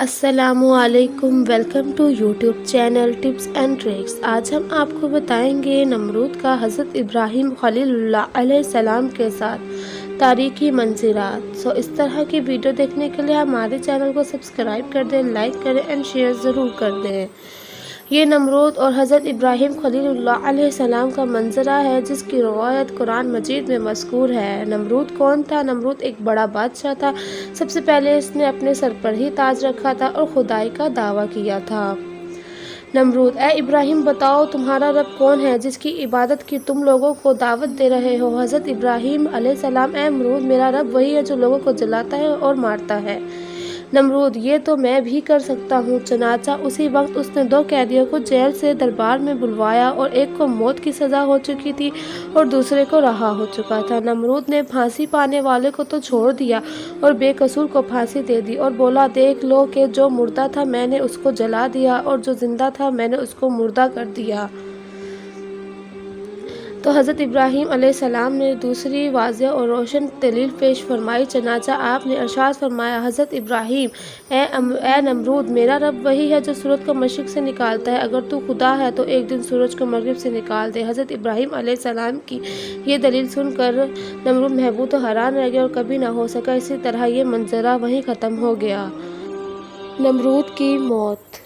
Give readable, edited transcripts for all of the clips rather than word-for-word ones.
السلام علیکم، welcome to YouTube channel tips and tricks. آج ہم آپ کو بتائیں گے نمرود کا حضرت ابراہیم خلیل اللہ علیہ السلام کے ساتھ تاریخی منظرات۔ اس طرح کی ویڈیو دیکھنے کے لیے ہمارے چینل کو سبسکرائب کر دیں، لائک کریں اینڈ شیئر ضرور کر دیں۔ یہ نمرود اور حضرت ابراہیم خلیل اللہ علیہ السلام کا منظرہ ہے جس کی روایت قرآن مجید میں مذکور ہے۔ نمرود کون تھا؟ نمرود ایک بڑا بادشاہ تھا۔ سب سے پہلے اس نے اپنے سر پر ہی تاج رکھا تھا اور خدائی کا دعویٰ کیا تھا۔ نمرود: اے ابراہیم، بتاؤ تمہارا رب کون ہے جس کی عبادت کی تم لوگوں کو دعوت دے رہے ہو؟ حضرت ابراہیم علیہ السلام: اے نمرود، میرا رب وہی ہے جو لوگوں کو جلاتا ہے اور مارتا ہے۔ نمرود: یہ تو میں بھی کر سکتا ہوں۔ چنانچہ اسی وقت اس نے 2 قیدیوں کو جیل سے دربار میں بلوایا، اور ایک کو موت کی سزا ہو چکی تھی اور دوسرے کو رہا ہو چکا تھا۔ نمرود نے پھانسی پانے والے کو تو چھوڑ دیا اور بے قصور کو پھانسی دے دی، اور بولا، دیکھ لو کہ جو مردہ تھا میں نے اس کو جلا دیا اور جو زندہ تھا میں نے اس کو مردہ کر دیا۔ تو حضرت ابراہیم علیہ السلام نے دوسری واضح اور روشن دلیل پیش فرمائی۔ چنانچہ آپ نے ارشاد فرمایا، حضرت ابراہیم: اے نمرود، میرا رب وہی ہے جو سورج کو مشرق سے نکالتا ہے۔ اگر تو خدا ہے تو ایک دن سورج کو مغرب سے نکال دے۔ حضرت ابراہیم علیہ السلام کی یہ دلیل سن کر نمرود محبوب تو حیران رہ گیا اور کبھی نہ ہو سکا۔ اسی طرح یہ منظرہ وہیں ختم ہو گیا۔ نمرود کی موت۔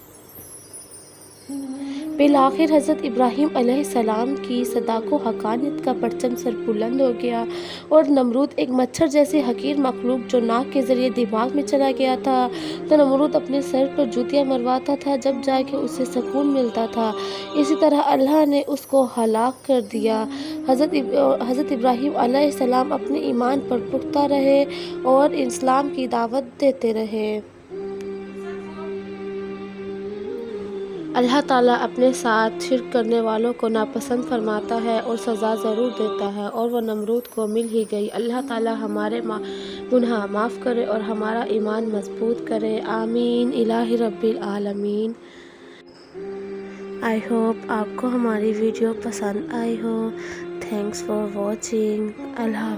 بالآخر حضرت ابراہیم علیہ السلام کی صداقت و حقانیت کا پرچم سر بلند ہو گیا، اور نمرود ایک مچھر جیسی حقیر مخلوق جو ناک کے ذریعے دماغ میں چلا گیا تھا۔ تو نمرود اپنے سر پر جوتیاں مرواتا تھا، جب جا کے اسے سکون ملتا تھا۔ اسی طرح اللہ نے اس کو ہلاک کر دیا۔ حضرت ابراہیم علیہ السلام اپنے ایمان پر پختہ رہے اور اسلام کی دعوت دیتے رہے۔ اللہ تعالیٰ اپنے ساتھ شرک کرنے والوں کو ناپسند فرماتا ہے اور سزا ضرور دیتا ہے، اور وہ نمرود کو مل ہی گئی۔ اللہ تعالیٰ ہمارے گناہ معاف کرے اور ہمارا ایمان مضبوط کرے، آمین الہ رب العالمین۔ آئی ہوپ آپ کو ہماری ویڈیو پسند آئی ہو۔ Thanks for watching. اللہ